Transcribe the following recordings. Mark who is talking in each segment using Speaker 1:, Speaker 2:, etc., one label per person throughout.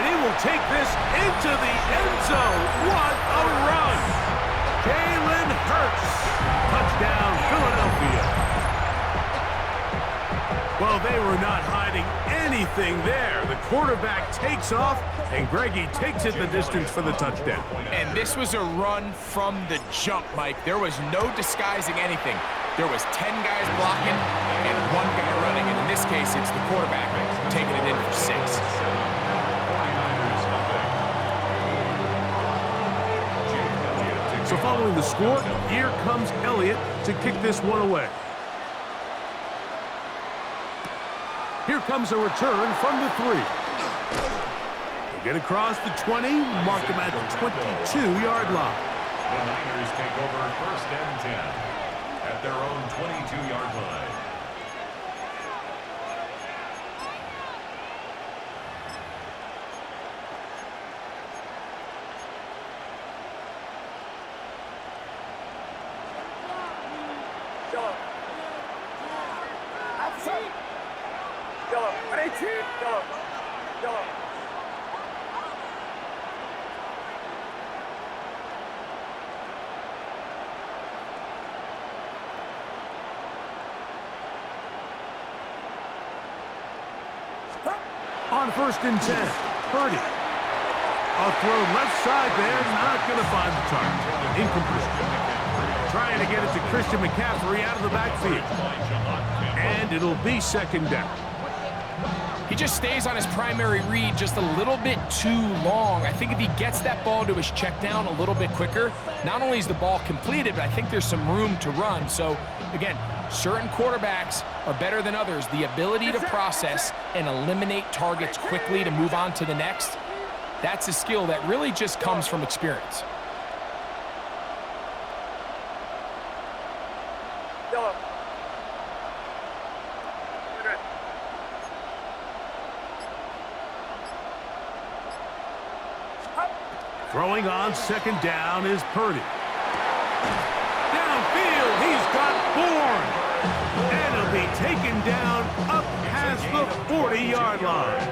Speaker 1: and he will take this into the end zone. What a run! Jalen Hurts. Touchdown, Philadelphia. Well, they were not hiding anything there. The quarterback takes off, and Greggy takes it the distance for the touchdown.
Speaker 2: And this was a run from the jump, Mike. There was no disguising anything. There was 10 guys blocking and 1 guy running, and in this case, it's the quarterback taking it in for 6.
Speaker 1: So following the score, here comes Elliott to kick this one away. Here comes a return from the 3. They get across the 20, mark them at the 22-yard line.
Speaker 3: The Niners take over 1st and 10 at their own 22-yard line.
Speaker 1: On 1st and 10, Purdy. A throw left side there, not going to find the target. Incomplete. Trying to get it to Christian McCaffrey out of the backfield. And it'll be 2nd down.
Speaker 2: He just stays on his primary read just a little bit too long. I think if he gets that ball to his check down a little bit quicker, not only is the ball completed, but I think there's some room to run. So, again, certain quarterbacks are better than others. The ability to process and eliminate targets quickly to move on to the next, that's a skill that really just comes from experience.
Speaker 1: Throwing on 2nd down is Purdy. Downfield, he's got Bourne. And he'll be taken down up past the 40-yard line.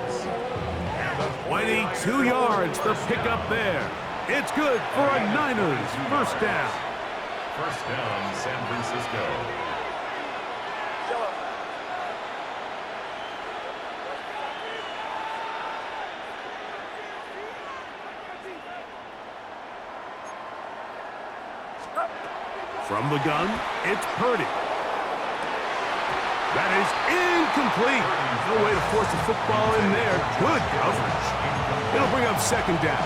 Speaker 1: 22 yards, the pickup there. It's good for a Niners 1st down.
Speaker 3: 1st down, San Francisco.
Speaker 1: From the gun, it's Purdy. That is incomplete. No way to force the football in there. Good coverage. It'll bring up 2nd down.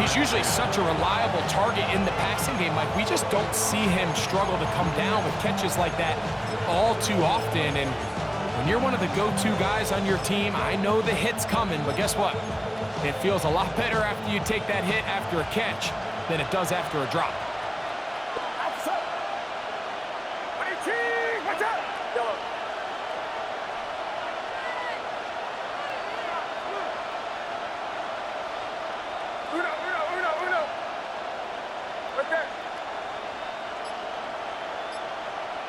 Speaker 2: He's usually such a reliable target in the passing game. Like, we just don't see him struggle to come down with catches like that all too often. And when you're one of the go-to guys on your team, I know the hit's coming, but guess what? It feels a lot better after you take that hit after a catch than it does after a drop.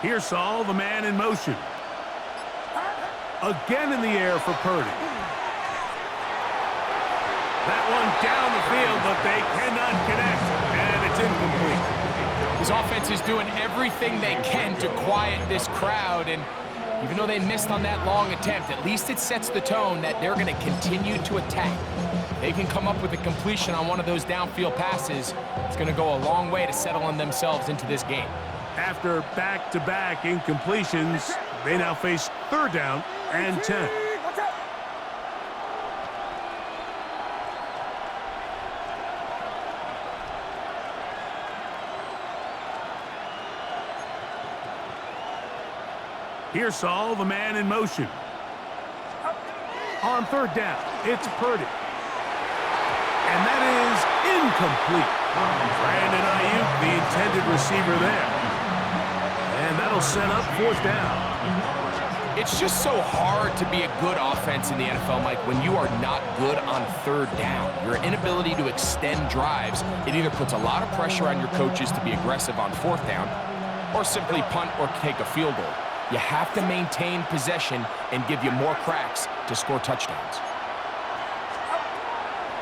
Speaker 1: Here's Saul, the man in motion. Again in the air for Purdy. That one down the field, but they cannot connect, and it's incomplete.
Speaker 2: His offense is doing everything they can to quiet this crowd, and even though they missed on that long attempt, at least it sets the tone that they're going to continue to attack. They can come up with a completion on one of those downfield passes. It's going to go a long way to settling themselves into this game.
Speaker 1: After back-to-back incompletions, they now face 3rd down and 10. Here's Saul, the man in motion. On 3rd down, it's Purdy. And that is incomplete. Brandon Ayuk, the intended receiver there. And that'll set up 4th down.
Speaker 2: It's just so hard to be a good offense in the NFL, Mike, when you are not good on 3rd down. Your inability to extend drives, it either puts a lot of pressure on your coaches to be aggressive on 4th down or simply punt or take a field goal. You have to maintain possession and give you more cracks to score touchdowns.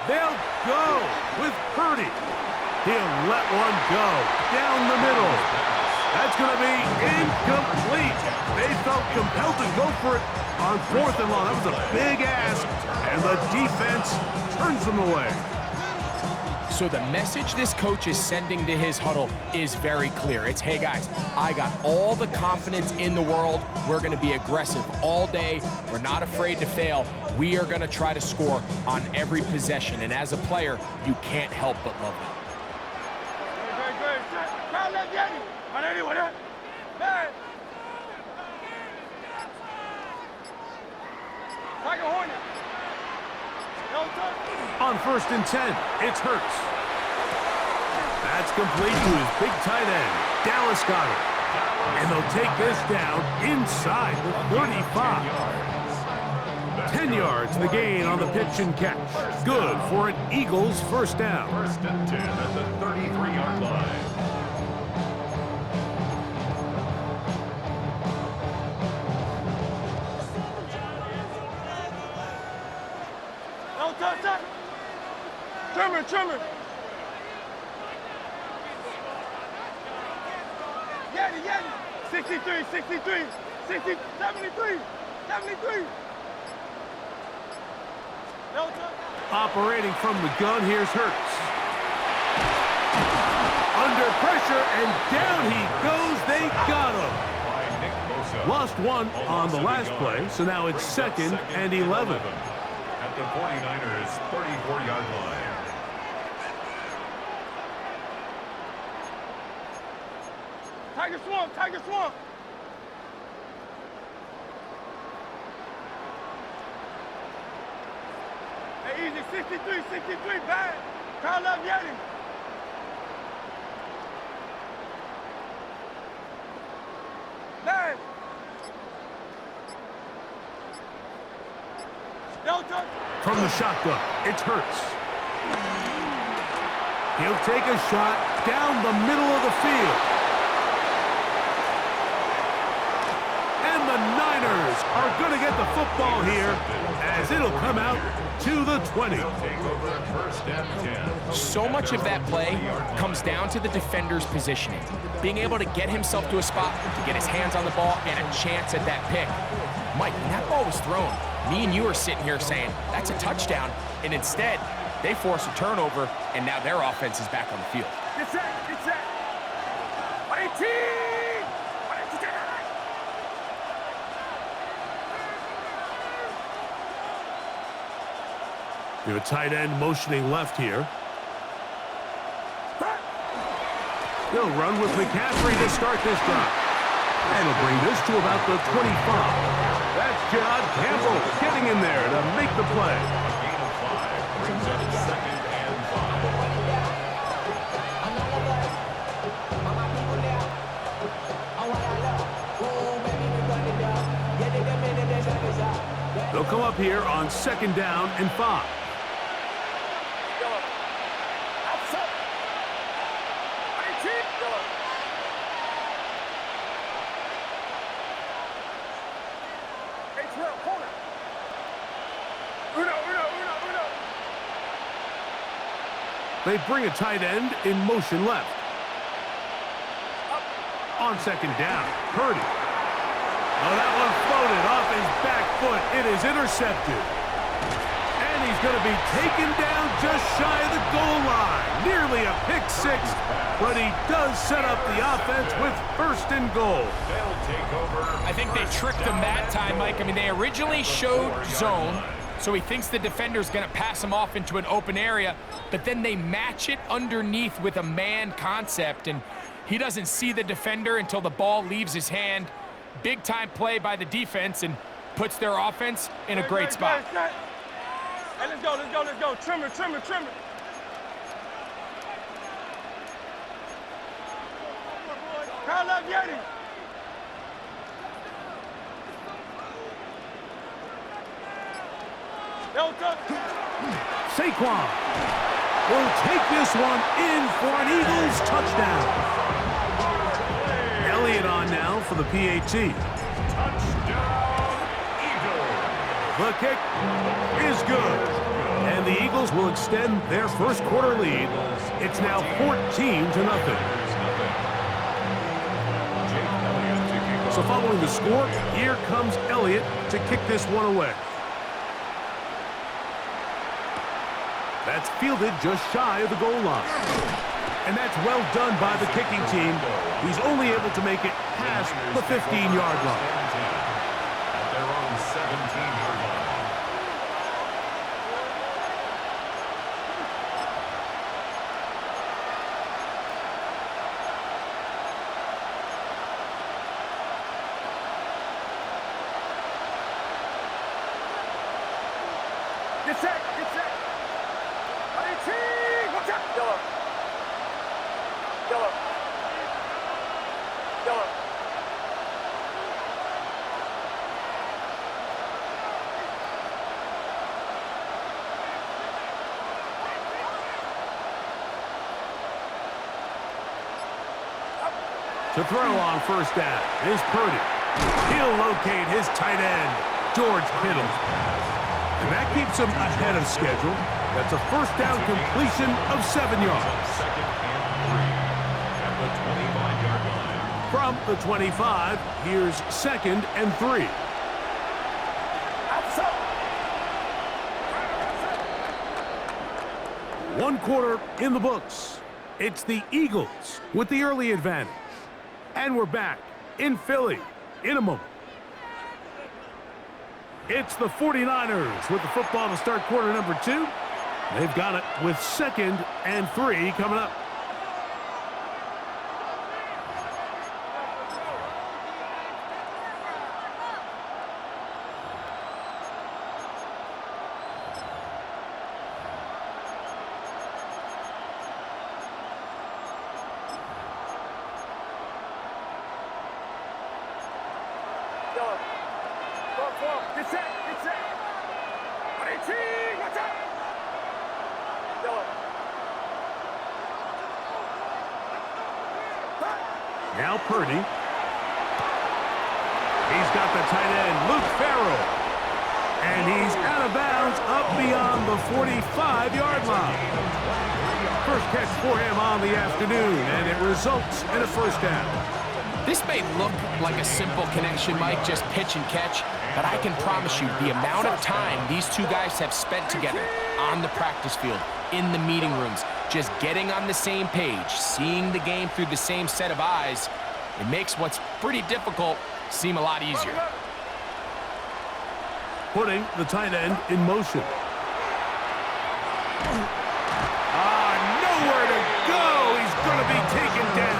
Speaker 1: They'll go with Purdy. He'll let one go down the middle. That's going to be incomplete. They felt compelled to go for it on 4th and long. That was a big ask, and the defense turns them away.
Speaker 2: So the message this coach is sending to his huddle is very clear. It's, hey guys, I got all the confidence in the world. We're going to be aggressive all day. We're not afraid to fail. We are going to try to score on every possession. And as a player, you can't help but love it.
Speaker 1: On 1st and 10, it's Hurts. That's complete to his big tight end, Dallas Goedert. And they'll take this down inside the 35. 10 yards the gain on the pitch and catch. Good for an Eagles first down.
Speaker 3: 1st and 10 at the 33-yard line.
Speaker 4: Trimmer. Yeti. 63, 73, 60, 73, 73.
Speaker 1: Operating from the gun, here's Hurts. Under pressure, and down he goes. They got him. Lost one on the last play, so now it's 2nd and 11.
Speaker 3: At the 49ers' 34-yard line.
Speaker 4: Tiger Swamp. Hey, easy, 63, bad. Call up Yeti. Bad.
Speaker 1: From the shotgun, it's Hurts. He'll take a shot down the middle of the field. And the Niners are going to get the football here as it'll come out to the 20.
Speaker 2: So much of that play comes down to the defender's positioning. Being able to get himself to a spot, to get his hands on the ball, and a chance at that pick. Mike, when that ball was thrown, me and you are sitting here saying, that's a touchdown, and instead, they force a turnover, and now their offense is back on the field.
Speaker 4: It's that. 18!
Speaker 1: You have a tight end motioning left here. They'll run with McCaffrey to start this drive. And he'll bring this to about the 25. That's John Campbell getting in there to make the play.
Speaker 3: A gain of 5 brings up 2nd and 5.
Speaker 1: They'll come up here on 2nd down and 5. They bring a tight end in motion left. On 2nd down, Purdy. Oh, that one floated off his back foot. It is intercepted. And he's going to be taken down just shy of the goal line. Nearly a pick 6, but he does set up the offense with 1st and goal.
Speaker 3: They'll take over.
Speaker 2: I think they tricked him that time, Mike. I mean, they originally showed zone, so he thinks the defender's going to pass him off into an open area, but then they match it underneath with a man concept, and he doesn't see the defender until the ball leaves his hand. Big time play by the defense and puts their offense in a great spot.
Speaker 4: Hey, let's go. Trimmer. Call up Yeti.
Speaker 1: Saquon will take this one in for an Eagles touchdown. Elliott on now for the PAT.
Speaker 3: Touchdown, Eagles.
Speaker 1: The kick is good. And the Eagles Eagles will extend their first quarter lead. It's now 14-0. So following the score, here comes Elliott to kick this one away. That's fielded just shy of the goal line. And that's well done by the kicking team. He's only able to make it past the 15-yard line.
Speaker 3: At their own 17-yard line.
Speaker 4: Get set, get set. Watch out. Yellow. Yellow. Yellow.
Speaker 1: To throw on first down is Purdy. He'll locate his tight end, George Kittle. And that keeps him ahead of schedule. That's a first down completion of 7 yards.
Speaker 3: Second and 3 at the 25-yard line.
Speaker 1: From the 25, here's 2nd and 3. One quarter in the books. It's the Eagles with the early advantage. And we're back in Philly in a moment. It's the 49ers with the football to start quarter number 2. They've got it with 2nd and 3 coming up.
Speaker 4: Get set, get set. 118, watch out. Yellow.
Speaker 1: Now Purdy. He's got the tight end, Luke Farrell. And he's out of bounds up beyond the 45-yard line. First catch for him on the afternoon, and it results in a first down.
Speaker 2: This may look like a simple connection, Mike, just pitch and catch, but I can promise you the amount of time these two guys have spent together on the practice field, in the meeting rooms, just getting on the same page, seeing the game through the same set of eyes, it makes what's pretty difficult seem a lot easier.
Speaker 1: Putting the tight end in motion. Nowhere to go. He's going to be taken down.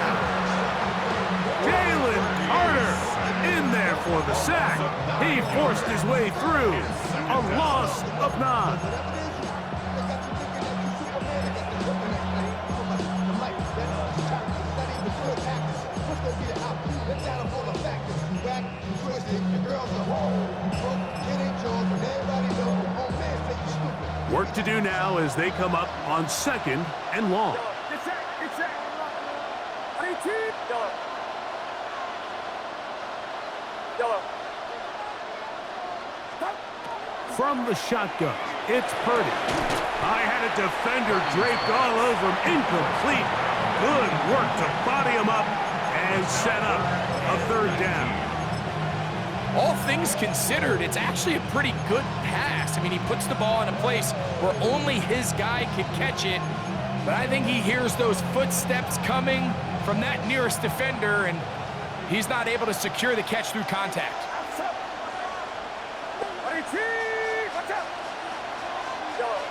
Speaker 1: In there for the sack. He forced his way through. A loss of 9. Work to do now as they come up on 2nd and long.
Speaker 4: Get set, get set. 18. Yellow. Yellow.
Speaker 1: From the shotgun, it's Purdy. I had a defender draped all over him. Incomplete. Good work to body him up and set up a 3rd down.
Speaker 2: All things considered, it's actually a pretty good pass. I mean, he puts the ball in a place where only his guy can catch it, but I think he hears those footsteps coming from that nearest defender, and he's not able to secure the catch through contact.
Speaker 4: Watch out. Yellow.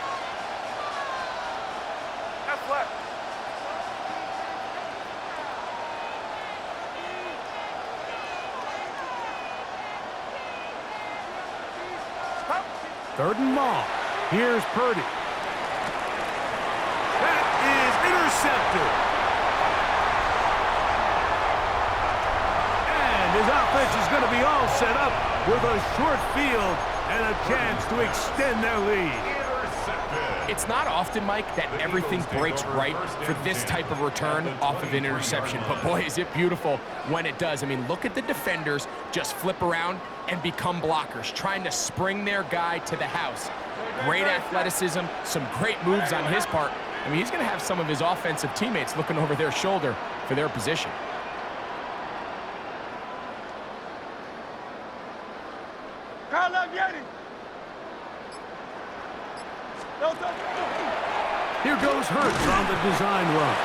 Speaker 4: That's left. Stop.
Speaker 1: 3rd and long. Here's Purdy. That is intercepted. His offense is going to be all set up with a short field and a chance to extend their lead.
Speaker 2: It's not often, Mike, that everything breaks right for this type of return off of an interception. But boy, is it beautiful when it does. I mean, look at the defenders just flip around and become blockers, trying to spring their guy to the house. great athleticism, some great moves on his part. I mean, he's going to have some of his offensive teammates looking over their shoulder for their position.
Speaker 1: Here goes Hurts on the design run.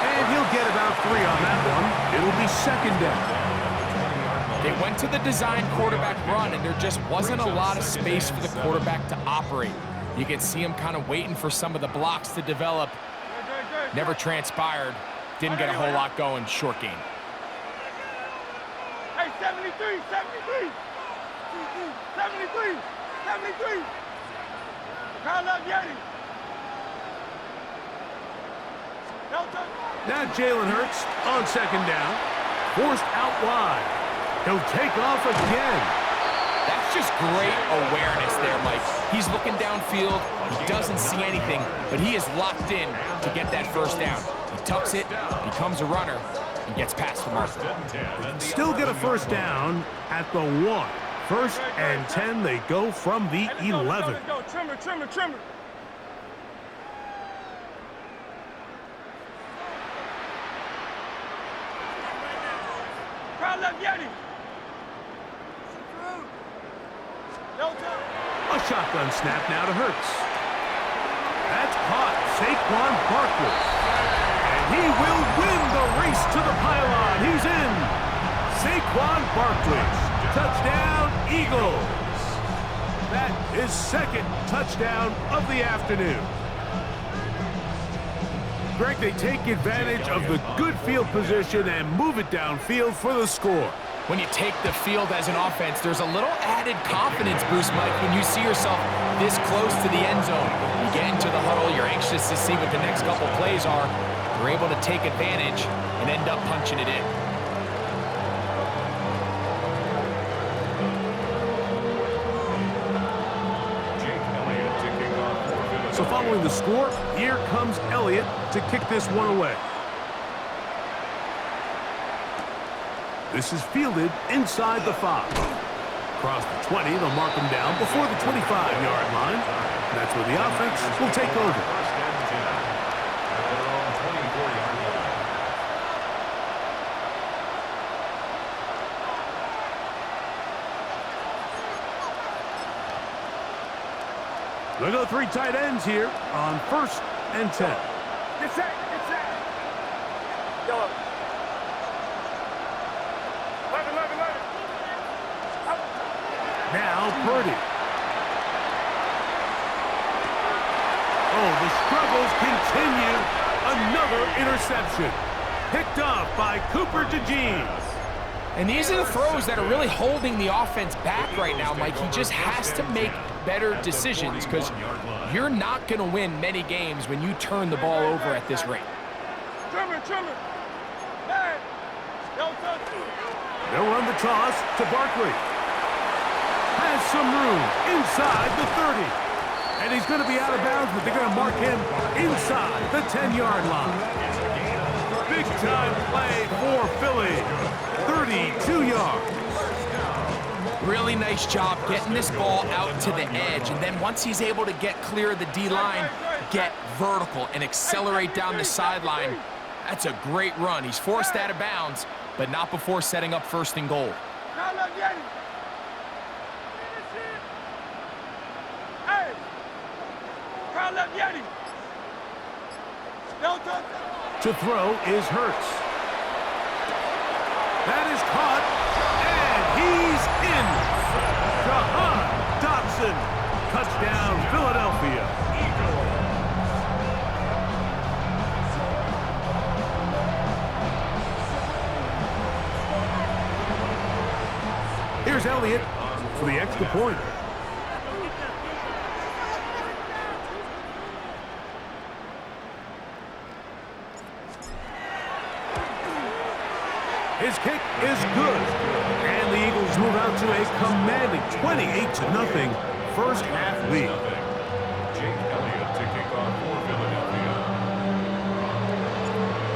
Speaker 1: And he'll get about 3 on that one. It'll be second down.
Speaker 2: They went to the design quarterback run, and there just wasn't a lot of space for the quarterback to operate. You could see him kind of waiting for some of the blocks to develop. Never transpired. Didn't get a whole lot going. Short game.
Speaker 4: Hey, 73, 73. 73, 73. Carl Yeti.
Speaker 1: Now Jalen Hurts on second down. Forced out wide. He'll take off again.
Speaker 2: That's just great awareness there, Mike. He's looking downfield. He doesn't see anything, but he is locked in to get that first down. He tucks it, becomes a runner, and gets past the marker.
Speaker 1: Still get a first down at the 1. First and 10, they go from the 11.
Speaker 4: Trimmer, trimmer, trimmer.
Speaker 1: A shotgun snap now to Hurts. That's caught. Saquon Barkley. And he will win the race to the pylon. He's in. Saquon Barkley. Touchdown, Eagles. That is second touchdown of the afternoon. Greg, they take advantage of the good field position and move it downfield for the score.
Speaker 2: When you take the field as an offense, there's a little added confidence boost, Mike, when you see yourself this close to the end zone. You get into the huddle, you're anxious to see what the next couple plays are. You're able to take advantage and end up punching it in.
Speaker 1: So following the score, here comes Elliott to kick this one away. This is fielded inside the 5. Across the 20, they'll mark him down before the 25-yard line. That's where the offense will take over. They'll go 3 tight ends here on first and 10.
Speaker 4: Get set, get set. Go up.
Speaker 1: Now Purdy. Oh, the struggles continue. Another interception. Picked off by Cooper DeJean.
Speaker 2: And these are the throws that are really holding the offense back right now, Mike. He just has to make better decisions because you're not going to win many games when you turn the ball over at this rate.
Speaker 4: Trimmer, trimmer. Hey.
Speaker 1: They'll run the toss to Barkley. Has some room inside the 30. And he's going to be out of bounds, but they're going to mark him inside the 10-yard line. Big-time play for Philly. 32 yards.
Speaker 2: Really nice job getting this ball out to the edge, and then once he's able to get clear of the D-line, get vertical and accelerate down the sideline. That's a great run. He's forced out of bounds, but not before setting up first and goal.
Speaker 1: To throw is Hurts. That is caught, and he's in. Jahan Dotson. Touchdown, Philadelphia. Here's Elliott for the extra point. His kick is good. And the Eagles move out to a commanding 28-0 first half lead.
Speaker 3: Jake Elliott to kick off for Philadelphia.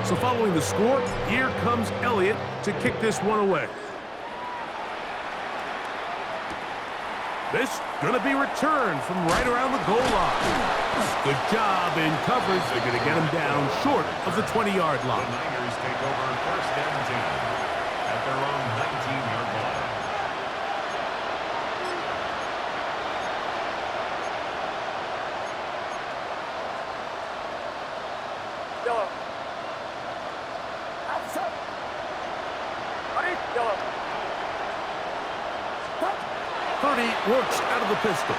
Speaker 1: So following the score, here comes Elliott to kick this one away. This going to be returned from right around the goal line. Good job in coverage. They're going to get him down short of the 20-yard line.
Speaker 3: The Niners take over first and 10 at their own 19-yard line.
Speaker 4: Yellow. Outside. Ready? Yellow.
Speaker 1: 30 works out of the pistol.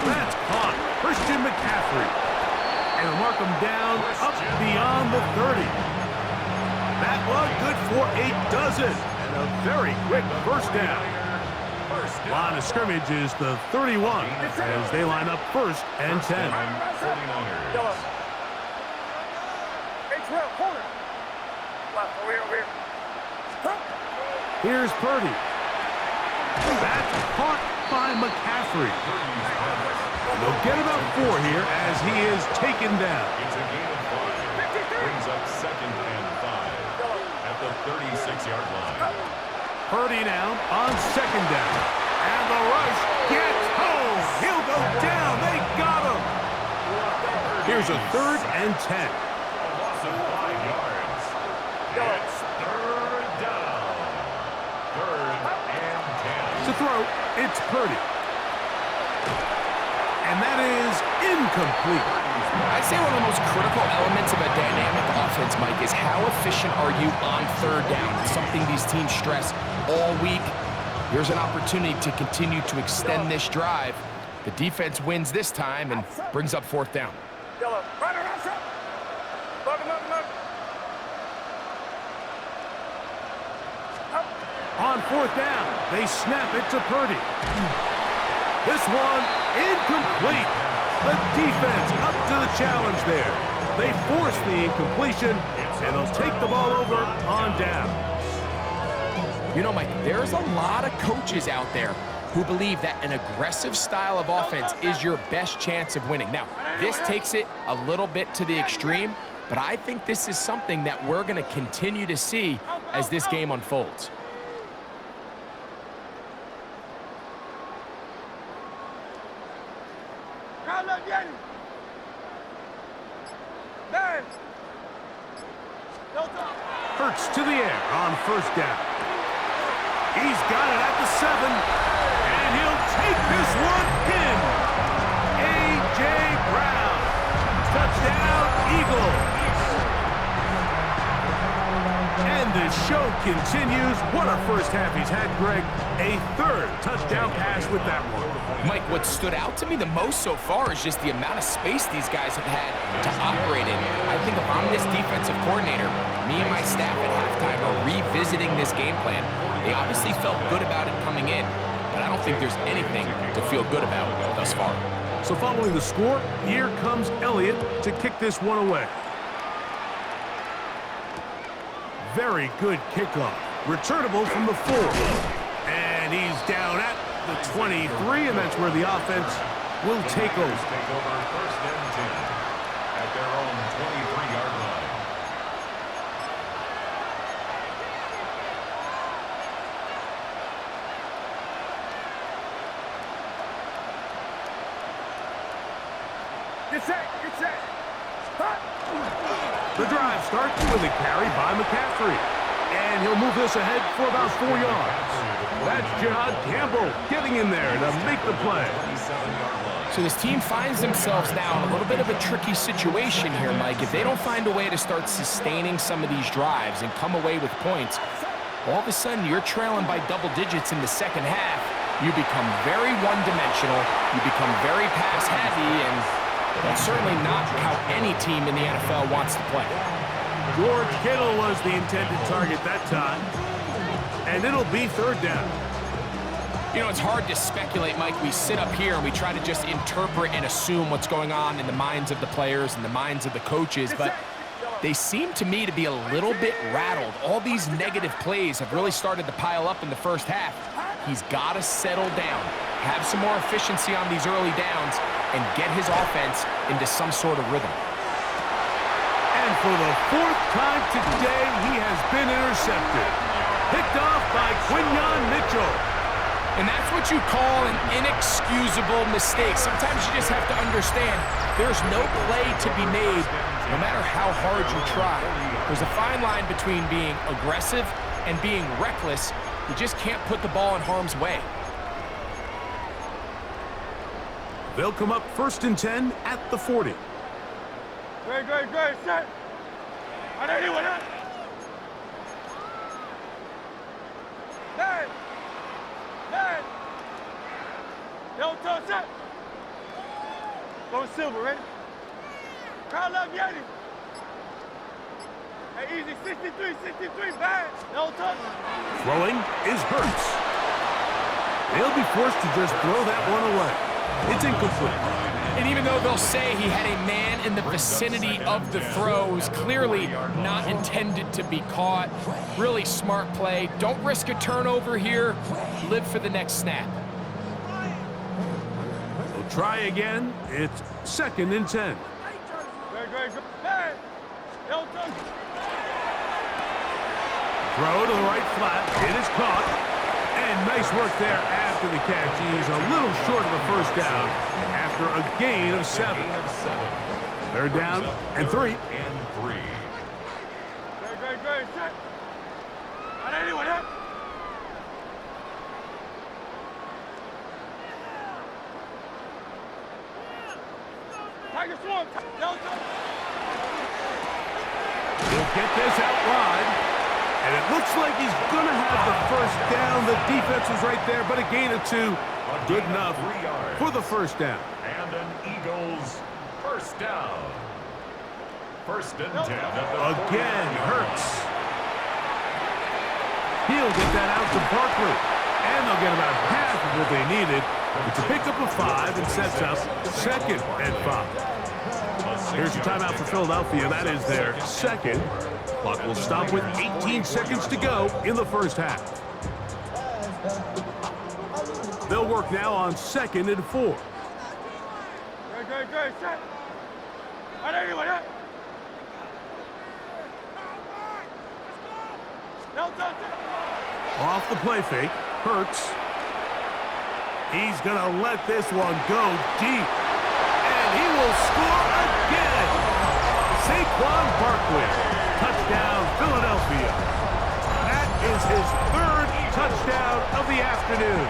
Speaker 1: That's caught. Christian McCaffrey. And they'll mark him down up beyond the 30. That one good for a dozen. And a very quick first down. Line of scrimmage is the 31 as they line up first and 10.
Speaker 3: 49ers.
Speaker 4: Yellow. H-Rail, corner. Left, over here.
Speaker 1: Here's Purdy. That's caught by McCaffrey. They'll get about 4 here as he is taken down.
Speaker 3: It's a gain of 5. Brings up second and 5 at the 36-yard line.
Speaker 1: Purdy now on second down. And the rush gets home. He'll go down. They got him. Here's a third and 10.
Speaker 3: A loss of 5 yards. It's third down. Third and 10.
Speaker 1: To throw, it's Purdy. And that is incomplete.
Speaker 2: I'd say one of the most critical elements of a dynamic offense, Mike, is how efficient are you on third down? It's something these teams stress all week. Here's an opportunity to continue to extend this drive. The defense wins this time and brings up fourth down.
Speaker 4: Yellow. Right around, shot. Look.
Speaker 1: On fourth down, they snap it to Purdy. This one incomplete. The defense up to the challenge there. They force the incompletion, and they'll take the ball over on down.
Speaker 2: You know, Mike, there's a lot of coaches out there who believe that an aggressive style of offense is your best chance of winning. Now, this takes it a little bit to the extreme, but I think this is something that we're going to continue to see as this game unfolds.
Speaker 1: Hurts to the air on first down. He's got it at the 7, and he'll take this one in. A.J. Brown. Touchdown, Eagles. And the show continues. What a first half he's had, Greg. A third touchdown pass with that one.
Speaker 2: Mike, what stood out to me the most so far is just the amount of space these guys have had to operate in. I think if I'm this defensive coordinator, me and my staff at halftime are revisiting this game plan. They obviously felt good about it coming in, but I don't think there's anything to feel good about thus far.
Speaker 1: So following the score, here comes Elliott to kick this one away. Very good kickoff. Returnable from the 4. And he's down at the 23, and that's where the offense will take over.
Speaker 3: Take over first and 10 at their own 23-yard line.
Speaker 4: Get set.
Speaker 1: The drive starts with a carry by McCaffrey. And he'll move this ahead for about 4 yards. That's John Campbell getting in there to make the play.
Speaker 2: So this team finds themselves now in a little bit of a tricky situation here, Mike. If they don't find a way to start sustaining some of these drives and come away with points, all of a sudden you're trailing by double digits in the second half. You become very one-dimensional. You become very pass-heavy, and that's certainly not how any team in the NFL wants to play.
Speaker 1: George Kittle was the intended target that time. And it'll be third down.
Speaker 2: You know, it's hard to speculate, Mike. We sit up here and we try to just interpret and assume what's going on in the minds of the players and the minds of the coaches, but they seem to me to be a little bit rattled. All these negative plays have really started to pile up in the first half. He's got to settle down, have some more efficiency on these early downs, and get his offense into some sort of rhythm.
Speaker 1: And for the 4th time today, he has been intercepted. Picked off by Quinyon Mitchell.
Speaker 2: And that's what you call an inexcusable mistake. Sometimes you just have to understand there's no play to be made no matter how hard you try. There's a fine line between being aggressive and being reckless. You just can't put the ball in harm's way.
Speaker 1: They'll come up 1st and 10 at the 40.
Speaker 4: Great, set. On anyone up. Nine. Don't touch it. Go silver, ready? Crowd love Yeti. Hey, easy, 63, bad. Don't touch it.
Speaker 1: Throwing is Hurts. They'll be forced to just throw that one away. It's incomplete.
Speaker 2: And even though they'll say he had a man in the vicinity of the throw, it was clearly not intended to be caught. Really smart play. Don't risk a turnover here. Live for the next snap.
Speaker 1: They'll try again. It's 2nd and 10.
Speaker 4: Great. Hey, don't touch it.
Speaker 1: Throw to the right flat. It is caught. And nice work there after the catch. He's a little short of the first down after a gain of 7. They're down and 3.
Speaker 4: Great, set. On anyone up. Tiger Swarm. Don't touch it.
Speaker 1: He'll get this out wide. And it looks like he's going to have the first down. The defense was right there, but a gain of 2. Good enough for the first down.
Speaker 3: And an Eagles first down. 1st and 10 at the
Speaker 1: Again, Hurts. He'll get that out to Barkley. And they'll get about half of what they needed. It's a pickup of 5 and sets up 2nd and 5. Here's your timeout for Philadelphia. That is their 2nd. Clock will stop with 18 seconds to go in the first half. They'll work now on 2nd and 4.
Speaker 4: Great, set. On anyone up. Don't touch it.
Speaker 1: Off the play fake, Hurts. He's going to let this one go deep. And he will score again. Saquon Barkley. Touchdown, Philadelphia. That is his 3rd touchdown of the afternoon.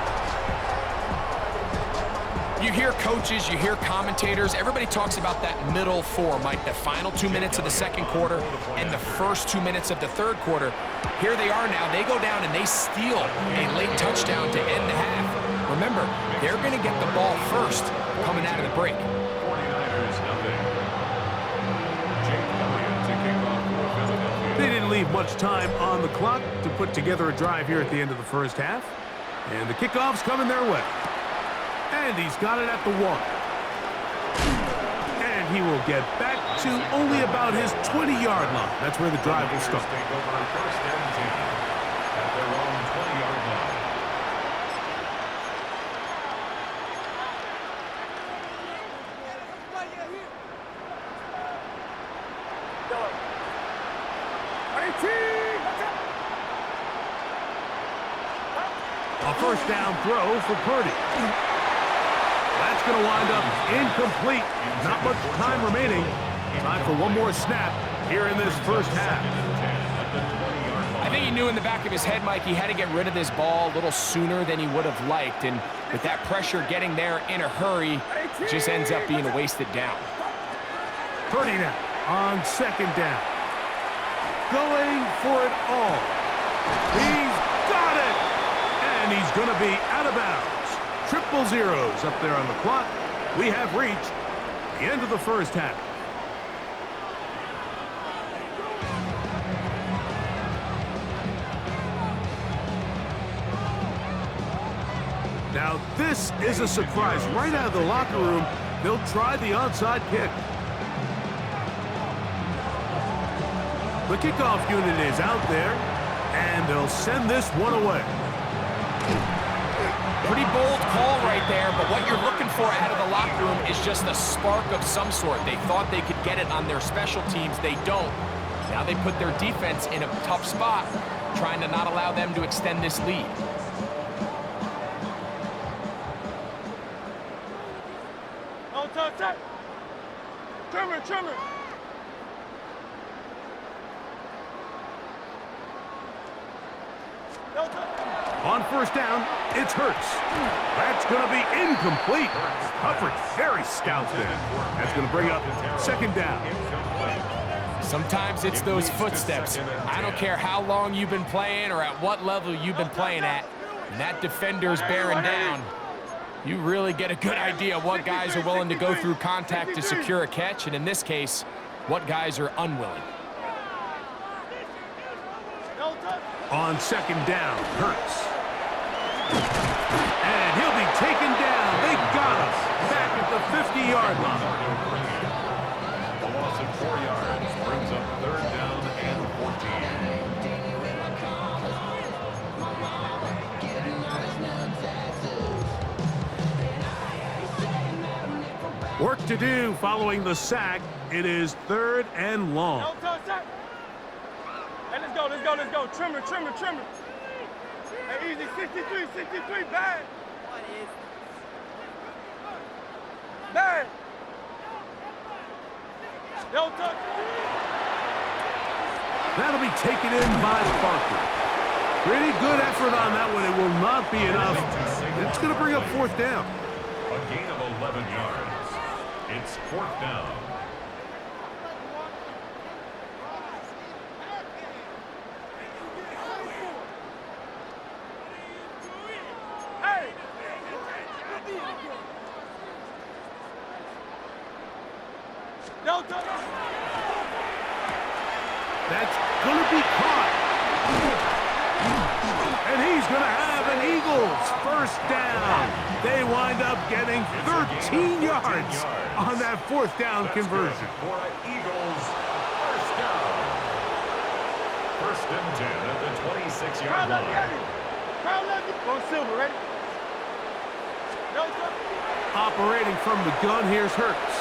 Speaker 2: You hear coaches, you hear commentators, everybody talks about that middle 4, Mike, the final 2 minutes of the 2nd quarter and the first 2 minutes of the 3rd quarter. Here they are now. They go down and they steal a late touchdown to end the half. Remember, they're going to get the ball first coming out of the break.
Speaker 3: 49ers nothing. Jake Elliott to kick off for Philadelphia.
Speaker 1: They didn't leave much time on the clock to put together a drive here at the end of the first half. And the kickoff's coming their way. And he's got it at the 1. And he will get back to only about his 20-yard line. That's where the drive will start.
Speaker 3: Take over 1st and 10 at their own 20-yard line.
Speaker 1: A first down throw for Purdy. That's going to wind up incomplete. Not much time remaining. Time for one more snap here in this first half.
Speaker 2: I think he knew in the back of his head, Mike, he had to get rid of this ball a little sooner than he would have liked. And with that pressure getting there in a hurry, it just ends up being a wasted down.
Speaker 1: Purdy now on 2nd down. Going for it all. He's got it! And he's going to be out of bounds. 000 up there on the clock. We have reached the end of the first half. Now, this is a surprise. Right out of the locker room, they'll try the onside kick. The kickoff unit is out there, and they'll send this one away.
Speaker 2: Pretty bold call right there, but what you're looking for out of the locker room is just a spark of some sort. They thought they could get it on their special teams. They don't. Now they put their defense in a tough spot, trying to not allow them to extend this lead.
Speaker 4: set. Trimmer, trimmer. No touch.
Speaker 1: On first down, it's Hurts. That's going to be incomplete. Coverage very stout there. That's going to bring up second down.
Speaker 2: Sometimes it's those footsteps. I don't care how long you've been playing or at what level you've been playing at. And that defender's bearing down. You really get a good idea of what guys are willing to go through contact to secure a catch, and in this case, what guys are unwilling.
Speaker 1: On second down, Hurts. And he'll be taken down. They got him back at the 50-yard line.
Speaker 3: A loss of 4 yards brings up third down and 14.
Speaker 1: Work to do following the sack. It is third and long.
Speaker 4: No touch, set. Hey, let's go, let's go, let's go. Trimmer, trimmer, trimmer. Hey, easy, 63, 63, bad. Bad. No touch.
Speaker 1: That'll be taken in by Parker. Pretty good effort on that one. It will not be enough. It's going to bring up fourth down.
Speaker 3: A gain of 11 yards. It's fourth down.
Speaker 4: Hey. No touch.
Speaker 1: That's going to be caught. And he's going to have an Eagles first down. They wind up getting 13 yards on that fourth down conversion.
Speaker 3: For Eagles, first down. First and 10 at the 26-yard line.
Speaker 4: Crowd left you. Go silver, ready? No touch.
Speaker 1: Operating from the gun, here's Hurts.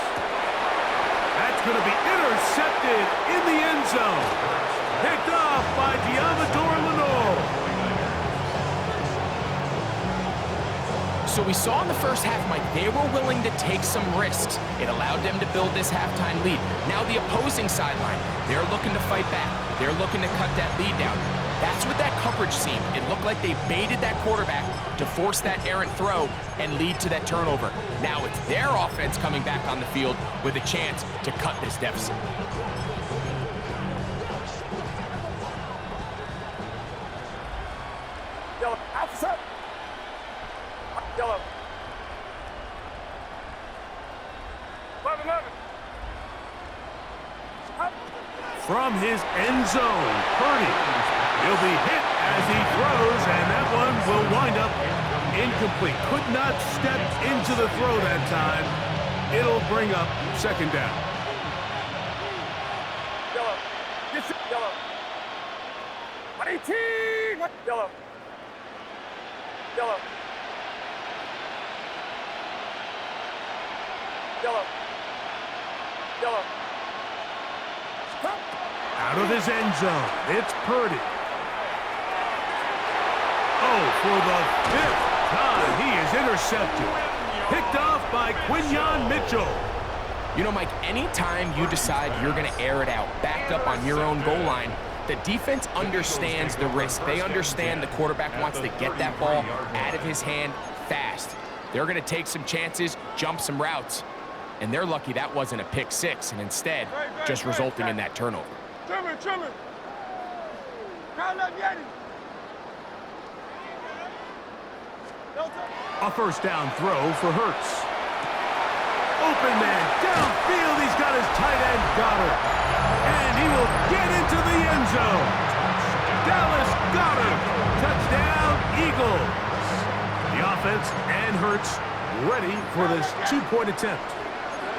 Speaker 1: That's going to be intercepted in the end zone. Picked off by Diamador Lenore.
Speaker 2: So we saw in the first half, Mike, they were willing to take some risks. It allowed them to build this halftime lead. Now the opposing sideline, they're looking to fight back. They're looking to cut that lead down. That's what that coverage seemed. It looked like they baited that quarterback to force that errant throw and lead to that turnover. Now it's their offense coming back on the field with a chance to cut this deficit.
Speaker 4: Yellow, outside. Yellow. 11.
Speaker 1: From his end zone, Purdy. He'll be hit as he throws, and that one will wind up incomplete. Could not step into the throw that time. It'll bring up second down.
Speaker 4: Yellow. Yes, yellow. 18. Yellow. Yellow. Yellow. Yellow.
Speaker 1: Out of his end zone, it's Purdy. Oh, for the fifth time, he is intercepted. Picked off by Quinyon Mitchell.
Speaker 2: You know, Mike, anytime you decide you're going to air it out, backed up on your own goal line, the defense understands the risk. They understand the quarterback wants to get that ball out of his hand fast. They're going to take some chances, jump some routes, and they're lucky that wasn't a pick six, and instead just resulting in that turnover.
Speaker 4: Trimmer, trimmer. Crowd left Yeti. No touch.
Speaker 1: A first down throw for Hurts. Open man, downfield, he's got his tight end Goddard. And he will get into the end zone. Dallas Goddard, touchdown Eagles. The offense and Hurts ready for this two-point attempt.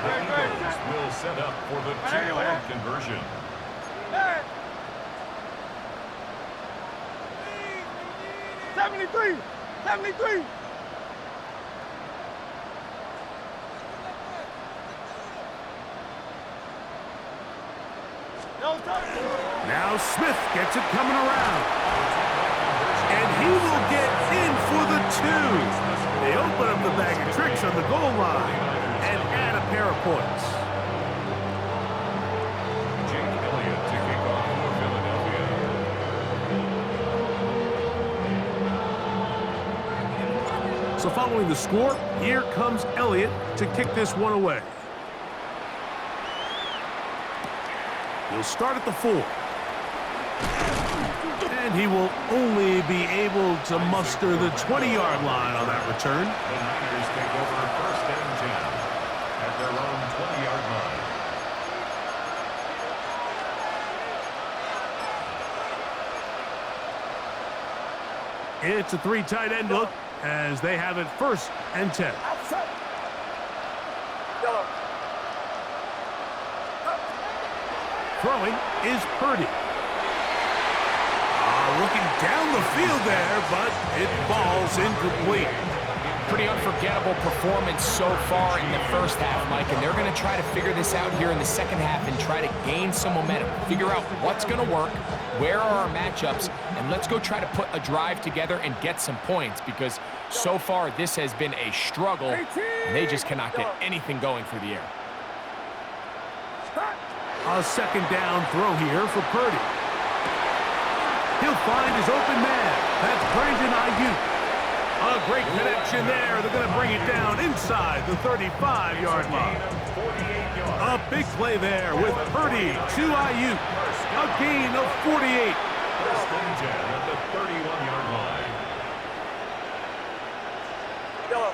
Speaker 3: The Eagles will set up for the two-point conversion.
Speaker 4: Hey. 73. 73. No touch.
Speaker 1: Now Smith gets it coming around. And he will get in for the two. They open up the bag of tricks on the goal line and add a pair of points.
Speaker 3: Jake Elliott to kick off for Philadelphia.
Speaker 1: So following the score, here comes Elliott to kick this one away. He'll start at the 4. And he will only be able to muster the 20-yard line on that return.
Speaker 3: The Niners take over first and 10 at their own 20-yard line.
Speaker 1: It's a 3 tight end look as they have it first and 10. Throwing is Purdy. Looking down the field there, but it falls incomplete.
Speaker 2: Pretty unforgettable performance so far in the first half, Mike, and they're going to try to figure this out here in the second half and try to gain some momentum, figure out what's going to work, where are our matchups, and let's go try to put a drive together and get some points, because so far this has been a struggle, and they just cannot get anything going through the air.
Speaker 1: A second down throw here for Purdy. He'll find his open man. That's Brandon Ayuk. A great connection there. They're going to bring it down inside the 35-yard line. A big play there with Purdy to Ayuk. A gain of 48.
Speaker 3: First and 10 at the 31-yard line.
Speaker 4: Yellow.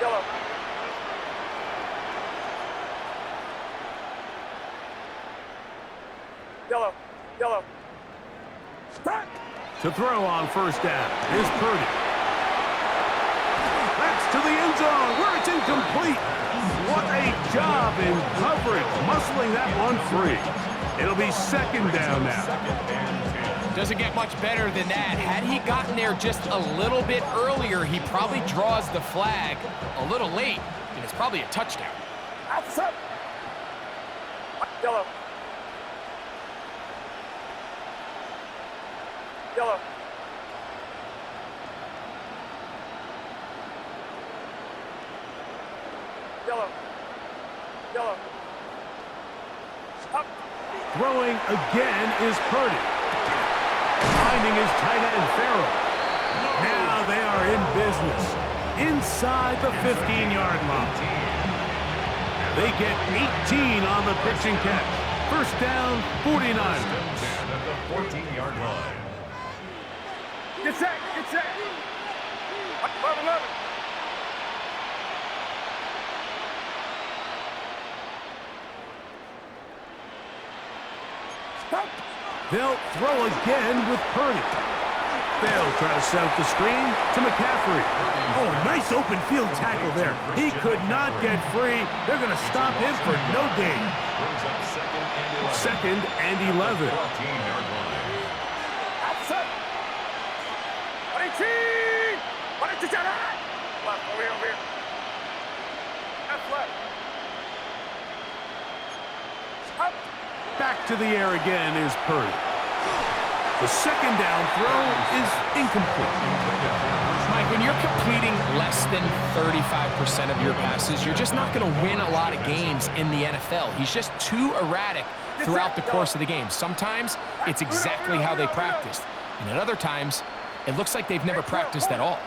Speaker 4: Yellow. Yellow. Yellow. Back.
Speaker 1: To throw on first down is Purdy. That's to the end zone where it's incomplete. What a job in coverage, muscling that one free. It'll be second down now.
Speaker 2: Doesn't get much better than that. Had he gotten there just a little bit earlier, he probably draws the flag a little late, and it's probably a touchdown.
Speaker 4: Outside. Yellow. Yellow. Yellow. Yellow. Up.
Speaker 1: Throwing again is Purdy. Finding his tight end, Farrell. Now they are in business. Inside the 15-yard line. They get 18 on the pitch and catch. First down, 49ers.
Speaker 3: At the 14-yard line.
Speaker 4: Get set. Get set. 11. Stop.
Speaker 1: They'll throw again with Purdy. They'll try to set up the screen to McCaffrey. Oh, nice open field tackle there. He could not get free. They're going to stop him for no gain.
Speaker 3: Brings up
Speaker 1: Second and 11.
Speaker 3: 14-yard line.
Speaker 4: Outside. 18. 22. Left. Over here. Left. Left. Up.
Speaker 1: Back to the air again is Purdy. The second down throw is incomplete.
Speaker 2: Mike, when you're completing less than 35% of your passes, you're just not going to win a lot of games in the NFL. He's just too erratic throughout the course of the game. Sometimes it's exactly how they practiced, and at other times, it looks like they've never practiced at all.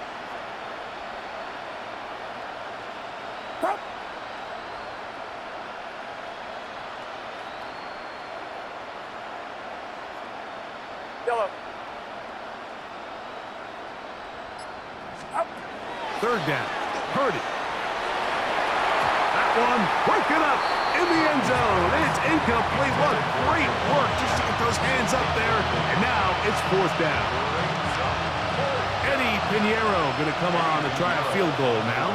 Speaker 4: Yellow. Up.
Speaker 1: Third down, Purdy. That one broken up in the end zone. It's incomplete. What great work just to get those hands up there. And now it's fourth down. Eddie Pinheiro going to come on and try a field goal now.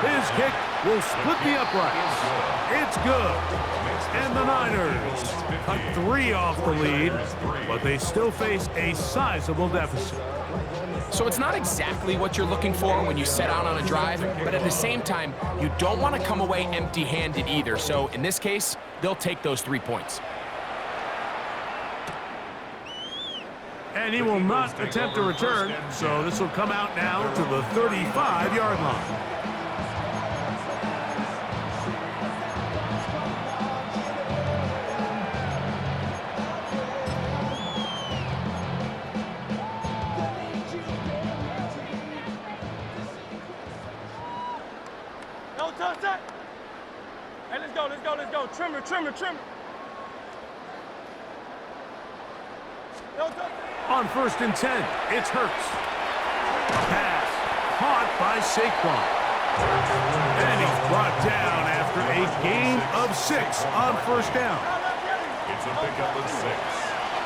Speaker 1: His kick will split the uprights. It's good. And the Niners cut 3 off the lead, but they still face a sizable deficit.
Speaker 2: So it's not exactly what you're looking for when you set out on a drive, but at the same time, you don't want to come away empty-handed either. So in this case, they'll take those 3 points.
Speaker 1: And And he will not attempt a return, so this will come out now to the 35-yard line.
Speaker 4: No touch that. Hey, let's go, let's go, let's go. Trimmer, trimmer, trimmer. No touch.
Speaker 1: On 1st and 10, it's Hurts. A pass caught by Saquon. And he's brought down after a gain of 6 on 1st down.
Speaker 3: It's a pickup of 6.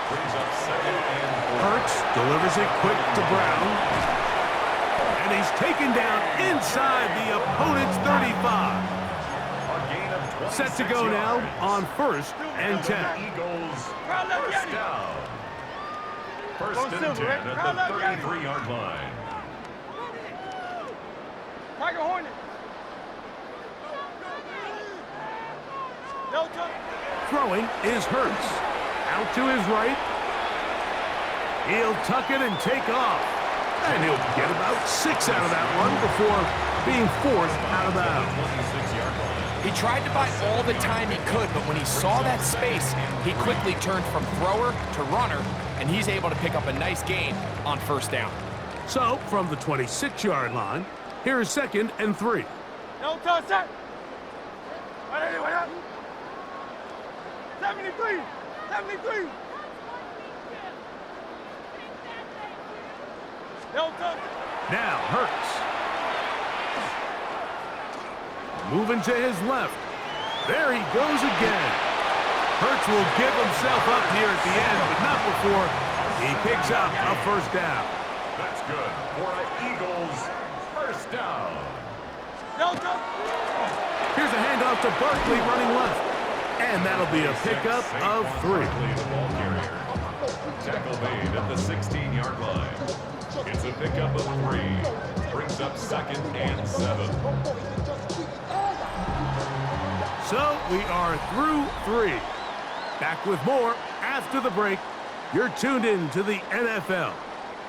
Speaker 3: Brings up 2nd and 4.
Speaker 1: Hurts delivers it quick to Brown. And he's taken down inside the opponent's 35.
Speaker 3: A gain of 26
Speaker 1: Set to go now on 1st and 10.
Speaker 3: Eagles first down. 1st and 10 at the 33-yard line.
Speaker 4: Tiger Hornet. No touch.
Speaker 1: Throwing is Hurts. Out to his right. He'll tuck it and take off. And he'll get about 6 out of that one before being forced out of bounds.
Speaker 3: 26-yard line.
Speaker 2: He tried to buy all the time he could, but when he saw that space, he quickly turned from thrower to runner, and he's able to pick up a nice gain on 1st down.
Speaker 1: So, from the 26-yard line, here is 2nd and 3.
Speaker 4: No touch that. What up? 73. 73. No touch.
Speaker 1: Now Hurts. Moving to his left. There he goes again. Hurts will give himself up here at the end, but not before he picks up a 1st down.
Speaker 3: That's good for the Eagles. 1st down.
Speaker 4: No touch.
Speaker 1: Here's a handoff to Barkley running left. And that'll be a pickup of 3.
Speaker 3: The ball carrier. Tackle made at the 16-yard line. It's a pickup of 3. Brings up 2nd and 7.
Speaker 1: So we are through 3. Back with more after the break. You're tuned in to the NFL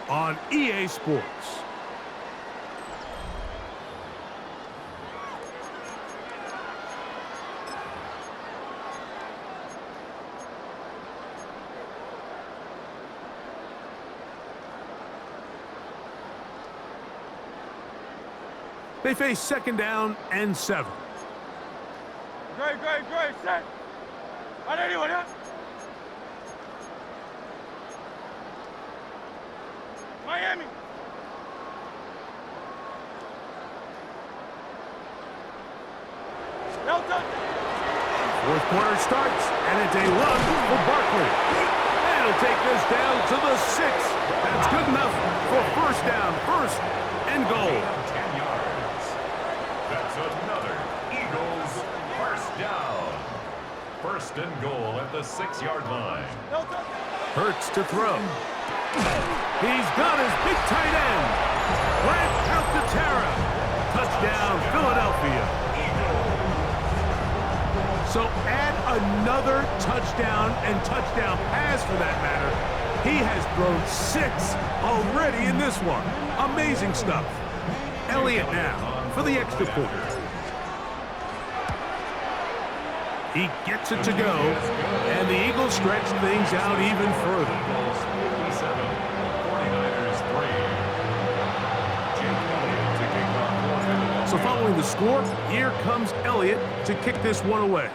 Speaker 1: on EA Sports. They face 2nd down and 7.
Speaker 4: Great, set. What are you doing? Miami. No touch.
Speaker 1: 4th quarter starts, and it's a run for Barkley. And he'll take this down to the 6. That's good enough for 1st down, 1st and goal.
Speaker 3: 10 yards. That's another Eagles 1st down. 1st and goal at the 6-yard line.
Speaker 4: No touch.
Speaker 1: Hurts to throw. He's got his big tight end. Grant Calcaterra. Touchdown, Philadelphia. So add another touchdown and touchdown pass for that matter. He has thrown 6 already in this one. Amazing stuff. Elliott now for the extra point. He gets it to go, and the Eagles stretch things out even further.
Speaker 3: 49ers 3.
Speaker 1: So following the score, here comes Elliott to kick this one away.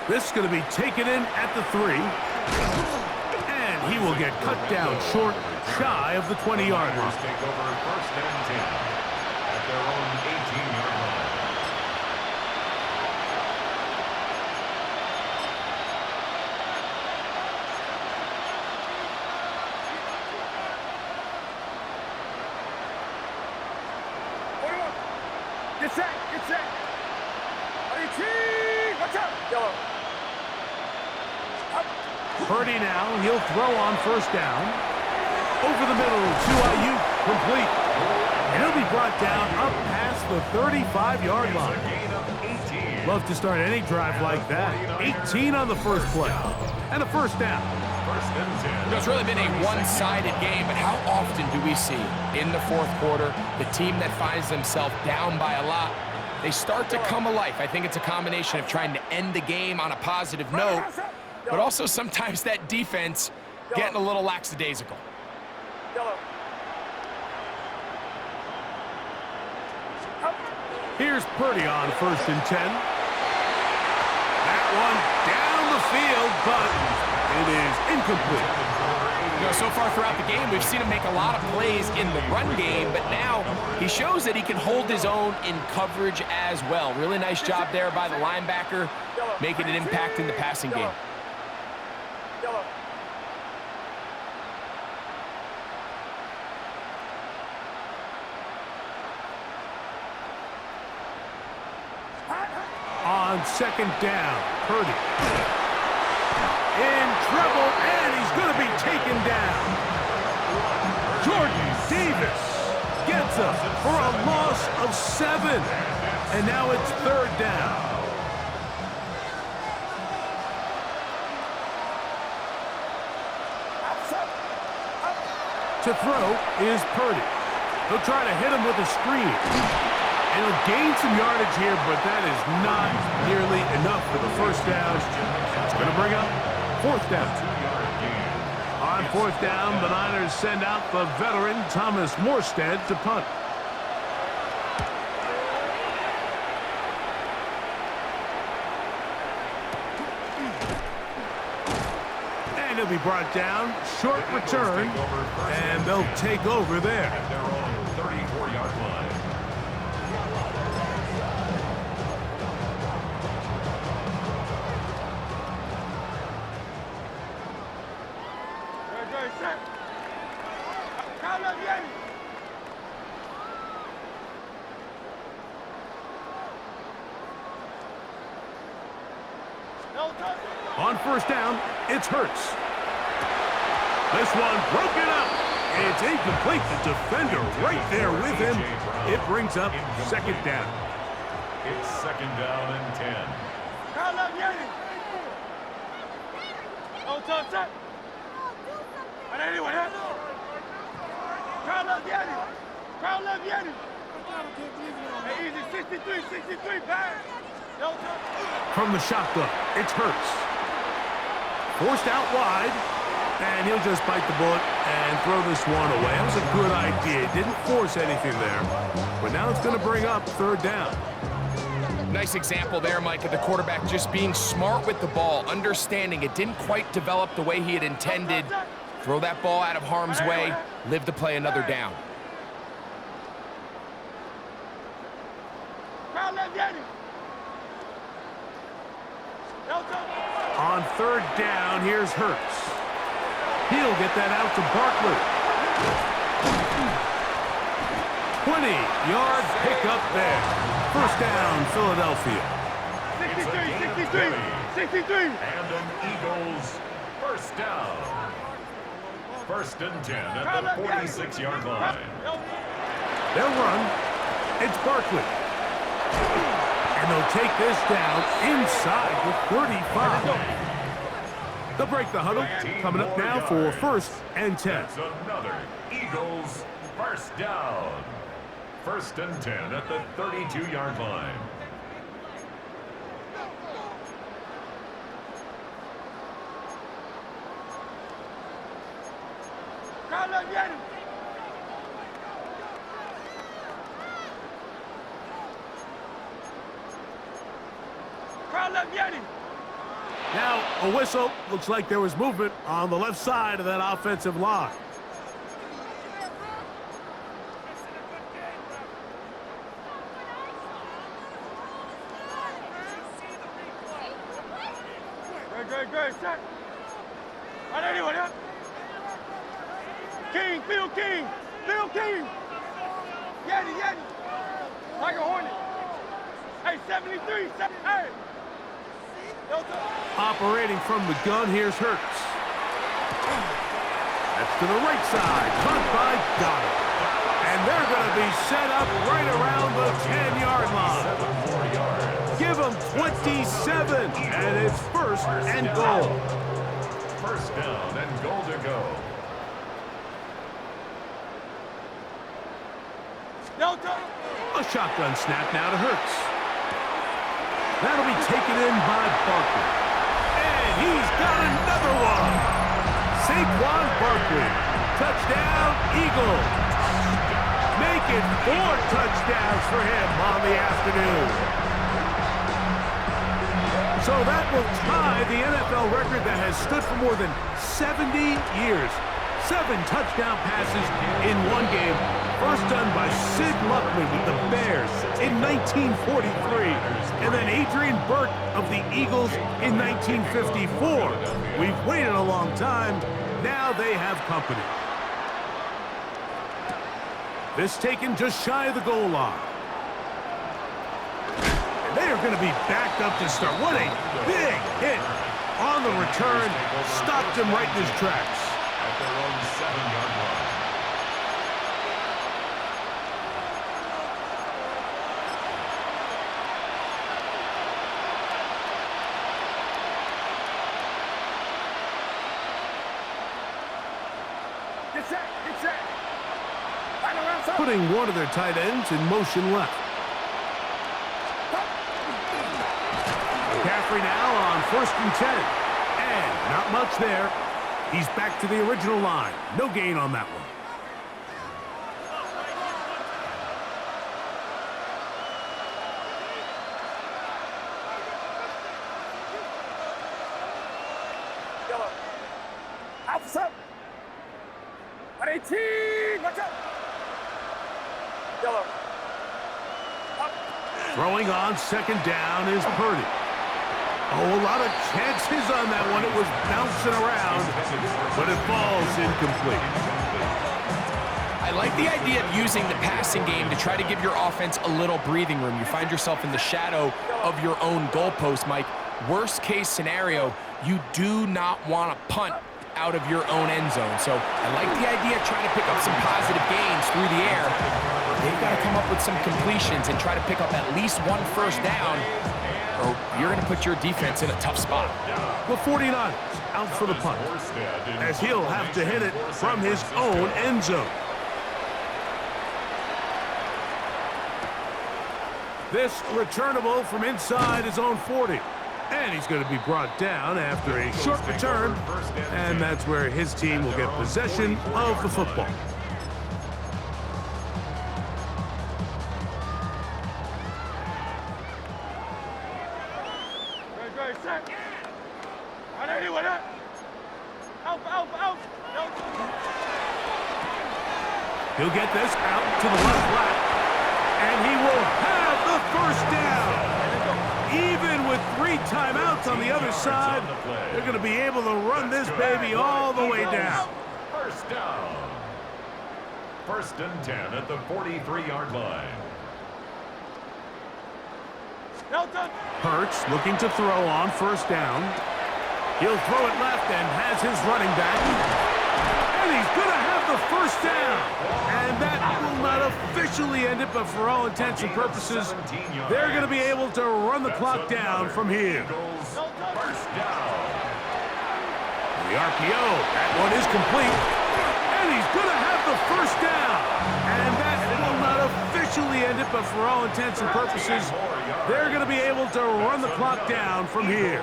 Speaker 1: This is going to be taken in at the 3. And he will get cut down short, shy of the 20-yard line.
Speaker 3: Take over 1st and 10 at their own 18-yard line.
Speaker 4: Get set. Watch out.
Speaker 1: Purdy now, he'll throw on 1st down. Over the middle to Ayuk, complete. And he'll be brought down up past the 35-yard
Speaker 3: A
Speaker 1: line.
Speaker 3: gain of 18.
Speaker 1: Love to start any drive like that. 18 on the first play. and a first down.
Speaker 3: First and 10.
Speaker 2: You know, it's really been a one-sided game, but how often do we see in the fourth quarter the team that finds themselves down by a lot, they start to come alive? I think it's a combination of trying to end the game on a positive note, but also sometimes that defense getting a little lackadaisical.
Speaker 1: Here's Purdy on first and 10. That one down the field, but it is incomplete.
Speaker 2: You know, so far throughout the game, we've seen him make a lot of plays in the run game, but now he shows that he can hold his own in coverage as well. Really nice job there by the linebacker, making an impact in the passing game.
Speaker 1: On second down, Purdy in trouble, and he's going to be taken down. Jordan Davis gets up for a loss of 7, and now it's third down. To throw is Purdy. He'll try to hit him with a screen. And he'll gain some yardage here, but that is not nearly enough for the first down. It's going to bring up fourth down. On fourth down, the Niners send out the veteran Thomas Morstead to punt. And he'll be brought down. Short return, and they'll take over there.
Speaker 3: At their own 34-yard line.
Speaker 1: On first down, it's Hurts. This one broken up. It's incomplete. The defender right there with him. It brings up second down.
Speaker 3: It's second down and 10.
Speaker 1: From the shotgun, it's Hurts. Forced out wide, and he'll just bite the bullet and throw this one away. That was a good idea. Didn't force anything there, but now it's going to bring up third down.
Speaker 2: Nice example there, Mike, of the quarterback just being smart with the ball, understanding it didn't quite develop the way he had intended. Throw that ball out of harm's way, live to play another down.
Speaker 1: On third down, here's Hurts. He'll get that out to Barkley. 20-yard pickup there. First down, Philadelphia.
Speaker 3: 63. And an Eagles first down. First and 10 at the 46-yard line.
Speaker 1: They'll run. It's Barkley. And they'll take this down inside the 35. They'll break the huddle. Coming up now for first and 10.
Speaker 3: That's another Eagles first down. First and 10 at the 32-yard line.
Speaker 1: Now a whistle. Looks like there was movement on the left side of that offensive line.
Speaker 4: Good, set. On anyone, huh? King, Bill King. Yeti. Tiger Hornet. Hey, 73, hey.
Speaker 1: Operating from the gun, here's Hurts. That's to the right side. Caught by Goddard. And they're going to be set up right around the 10-yard line. Give them 27, and it's first and goal.
Speaker 3: first down and goal to go.
Speaker 1: A shotgun snap now to Hurts. That'll be taken in by Barkley. And he's got another one. Saquon Barkley. Touchdown, Eagles. Make it 4 touchdowns for him on the afternoon. So that will tie the NFL record that has stood for more than 70 years. 7 touchdown passes in one game. First done by Sid Luckley with the Bears in 1943. And then Adrian Burke of the Eagles in 1954. We've waited a long time. Now they have company. This taken just shy of the goal line. And they are going to be backed up to start. What a big hit on the return. Stopped him right in his tracks.
Speaker 3: At their own 7-yard line.
Speaker 4: Get set. Right around top.
Speaker 1: Putting one of their tight ends in motion left. McCaffrey now on 1st and 10. And not much there. He's back to the original line. No gain on that one.
Speaker 4: Yellow. Outside. 118. Watch out. Yellow.
Speaker 1: Throwing on 2nd down is Purdy. Oh, a lot of chances on that one. It was bouncing around, but it falls incomplete.
Speaker 2: I like the idea of using the passing game to try to give your offense a little breathing room. You find yourself in the shadow of your own goalpost, Mike. Worst case scenario, you do not want to punt out of your own end zone. So I like the idea of trying to pick up some positive gains through the air. They've got to come up with some completions and try to pick up at least 1 first down, or you're going to put your defense in a tough spot.
Speaker 1: The 49ers out for the punt, as he'll have to hit it from his own end zone. This returnable from inside his own 40. And he's going to be brought down after a short return, and that's where his team will get possession of the football.
Speaker 4: Great, set. 180 with it. Out.
Speaker 1: He'll get this out to the left flat, and he will have the first down. Even with 3 timeouts on the other side, they're going to be able to run this baby all the way down.
Speaker 3: First down. 1st and 10 at the 43-yard line.
Speaker 1: Hurts looking to throw on 1st down. He'll throw it left and has his running back. And he's going to have the first down. And that will not officially end it, but for all intents and purposes, they're going to be able to run the clock down from here.
Speaker 3: First down.
Speaker 1: The RPO, that one is complete. And he's going to have the first down. And that will not officially end it, but for all intents and purposes, they're going to be able to run the clock down from here.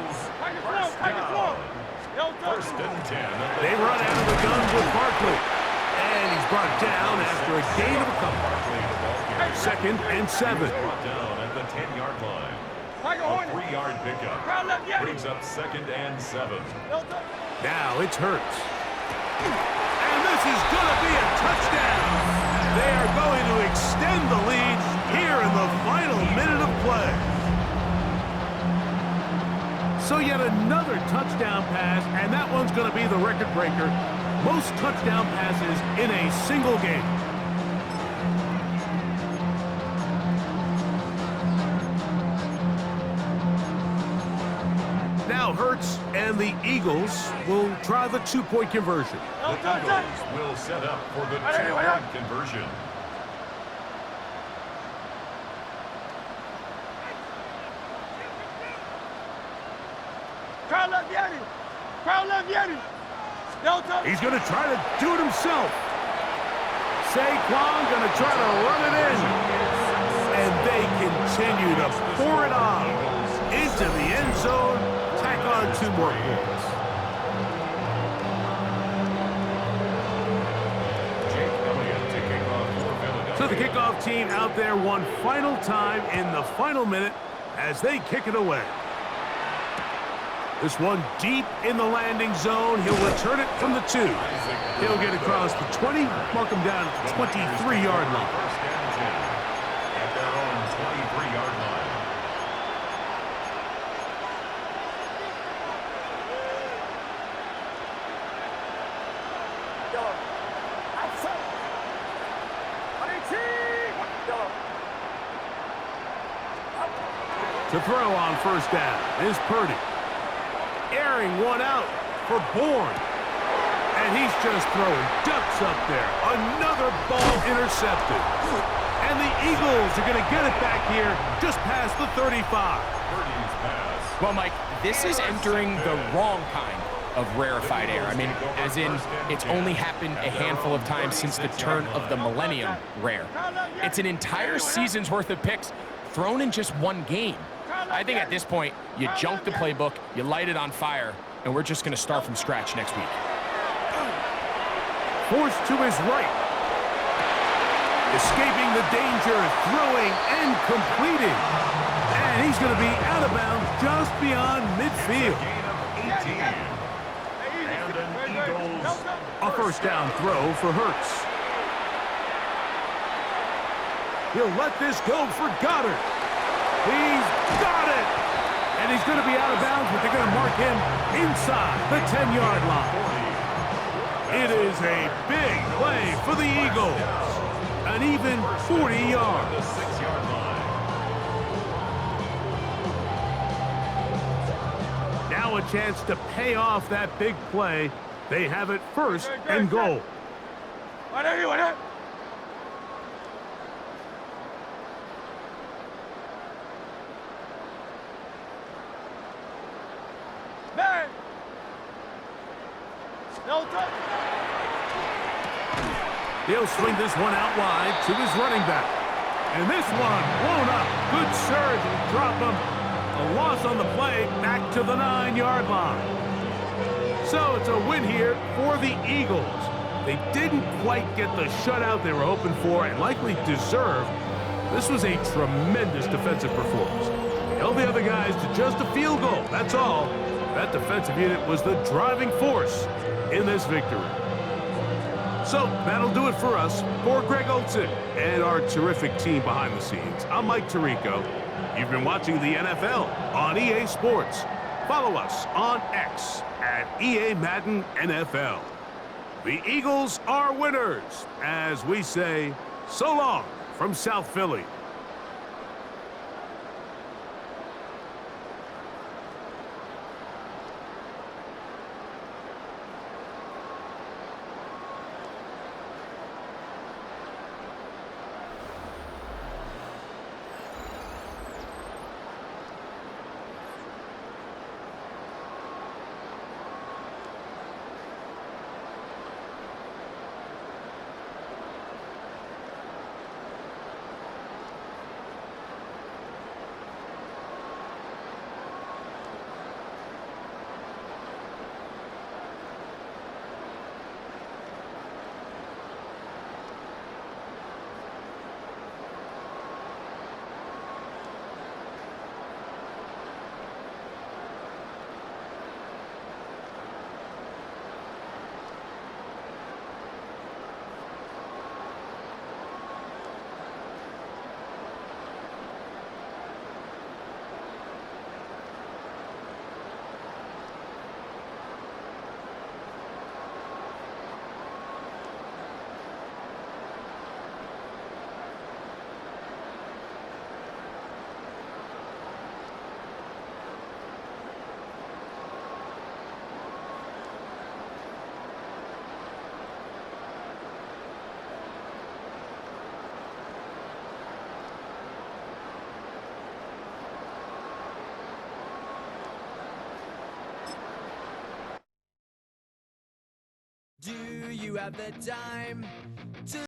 Speaker 3: First and 10.
Speaker 1: They run out of the gun with Barkley. And he's brought down after a gain of a couple. 2nd and 7.
Speaker 3: Brought down at the 10-yard line. A 3-yard pickup. Brings up 2nd and 7.
Speaker 1: Now it's Hurts. And this is going to be a touchdown. They are going to extend the lead here in the final minute of play. So yet another touchdown pass, and that one's going to be the record breaker. Most touchdown passes in a single game. Now Hurts and the Eagles will try the 2-point conversion.
Speaker 3: The Eagles will set up for the 2-point conversion.
Speaker 4: Crowd left Yeti.
Speaker 1: He's going to try to do it himself. Saquon going to try to run it in. And they continue to pour it on into the end zone. Tack on 2 more points. So the kickoff team out there one final time in the final minute as they kick it away. This one deep in the landing zone. He'll return it from the 2. He'll get across the 20, mark him down at the 23-yard line.
Speaker 3: First and 10 at their own 23-yard line.
Speaker 1: To throw on first down is Purdy. Airing one out for Bourne. And he's just throwing ducks up there. Another ball intercepted. And the Eagles are going to get it back here just past the 35.
Speaker 3: Purdy's pass.
Speaker 2: Well, Mike, this is entering the wrong kind of rarefied air. I mean, as in, it's only happened a handful of times since the turn of the millennium rare. It's an entire season's worth of picks thrown in just one game. I think at this point, you junk the playbook, you light it on fire, and we're just going to start from scratch next week.
Speaker 1: Forced to his right. Escaping the danger, throwing and completing. And he's going to be out of bounds just beyond midfield.
Speaker 3: Gain of 18. And an Eagles
Speaker 1: A first down throw for Hurts. He'll let this go for Goddard. He's got it! And he's going to be out of bounds, but they're going to mark him inside the 10-yard line. It is a big play for the Eagles. An even 40 yards.
Speaker 3: the 6-yard line.
Speaker 1: Now a chance to pay off that big play. They have it first and goal. He'll swing this one out wide to his running back. And this one blown up. Good surge will drop him. A loss on the play back to the 9-yard line. So it's a win here for the Eagles. They didn't quite get the shutout they were hoping for and likely deserved. This was a tremendous defensive performance. They held the other guys to just a field goal. That's all. That defensive unit was the driving force in this victory. So that'll do it for us. For Greg Olson and our terrific team behind the scenes, I'm Mike Tirico. You've been watching the NFL on EA Sports. Follow us on X at EA Madden NFL. The Eagles are winners, as we say, so long from South Philly.
Speaker 5: you have the time.